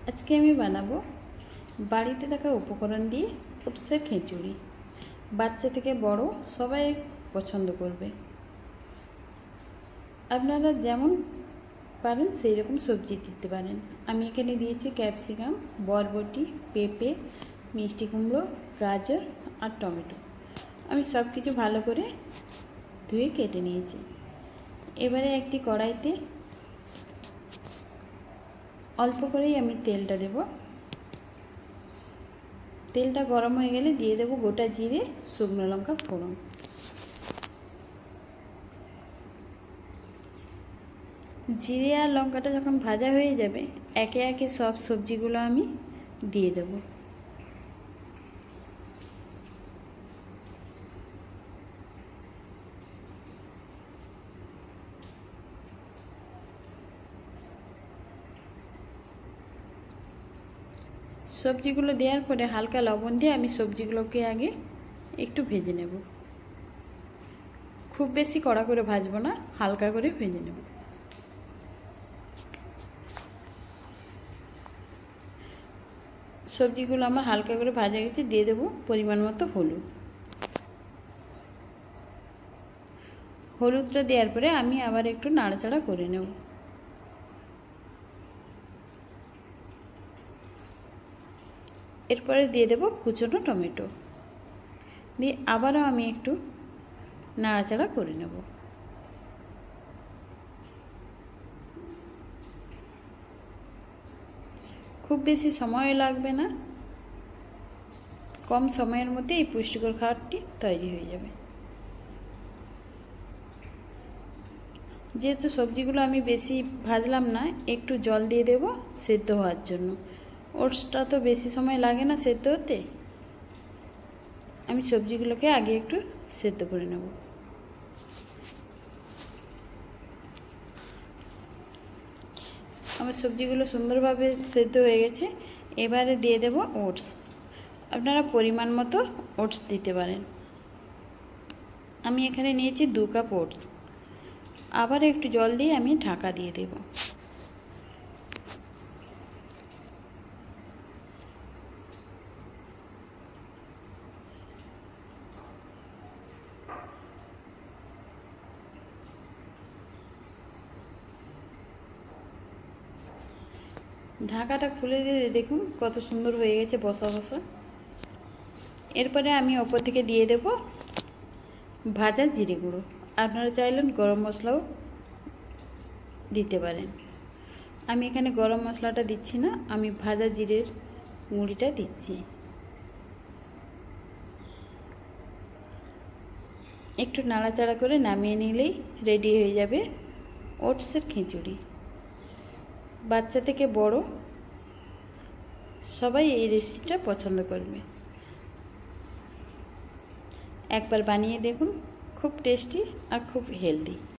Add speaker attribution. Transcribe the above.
Speaker 1: আজকে আমি বানাবো বাড়িতে থাকা উপকরণ দিয়ে ওটসের খিচুড়ি। বাচ্চা থেকে বড় সবাই পছন্দ করবে। আপনারা যেমন পারেন সেই রকম সবজি দিতে পারেন। আমি এখানে দিয়েছি ক্যাপসিকাম, বরবটি, পেঁপে, মিষ্টি কুমড়ো, গাজর আর টমেটো। আমি সব কিছু ভালো করে ধুয়ে কেটে নিয়েছি। এবারে একটি কড়াইতে অল্প করেই আমি তেলটা দেব। তেলটা গরম হয়ে গেলে দিয়ে দেব গোটা জিরে, শুকনো লঙ্কা ফোড়ন। জিরে আর লঙ্কাটা যখন ভাজা হয়ে যাবে, একে একে সব সবজিগুলো আমি দিয়ে দেব। সবজিগুলো দেওয়ার পরে হালকা লবণ দিয়ে আমি সবজিগুলোকে আগে একটু ভেজে নেব। খুব বেশি কড়া করে ভাজবো না, হালকা করে ভেজে নেব। সবজিগুলো আমার হালকা করে ভাজা গেছে, দিয়ে দেবো পরিমাণ মতো হলুদ। হলুদটা দেওয়ার পরে আমি আবার একটু নাড়াচাড়া করে নেব। এরপরে দিয়ে দেব কুচনো টমেটো, দিয়ে আবারও আমি একটু নাড়াচাড়া করে নেব। খুব বেশি সময় লাগবে না, কম সময়ের মধ্যে এই পুষ্টিকর খাবারটি তৈরি হয়ে যাবে। যেহেতু সবজিগুলো আমি বেশি ভাজলাম না, একটু জল দিয়ে দেব সেদ্ধ হওয়ার জন্য। ওটসটা তো বেশি সময় লাগে না সেদ্ধ হতে। আমি সবজিগুলোকে আগে একটু সেদ্ধ করে নেব। আমার সবজিগুলো সুন্দরভাবে সেদ্ধ হয়ে গেছে। এবারে দিয়ে দেব ওটস। আপনারা পরিমাণ মতো ওটস দিতে পারেন। আমি এখানে নিয়েছি 2 কাপ ওটস। আবার একটু জল দিয়ে আমি ঢাকা দিয়ে দেব। ঢাকাটা খুলে দিয়ে দেখুন কত সুন্দর হয়ে গেছে বসা বসা। এরপরে আমি ওপর থেকে দিয়ে দেব ভাজা জিরে গুঁড়ো। আপনারা চাইলেন গরম মশলাও দিতে পারেন। আমি এখানে গরম মশলাটা দিচ্ছি না, আমি ভাজা জিরের গুঁড়িটা দিচ্ছি। একটু নাড়াচাড়া করে নামিয়ে নিলেই রেডি হয়ে যাবে ওটসের খিচুড়ি। বাচ্চা থেকে বড় সবাই এই রেসিপিটা পছন্দ করবে। একবার বানিয়ে দেখুন, খুব টেস্টি আর খুব হেলদি।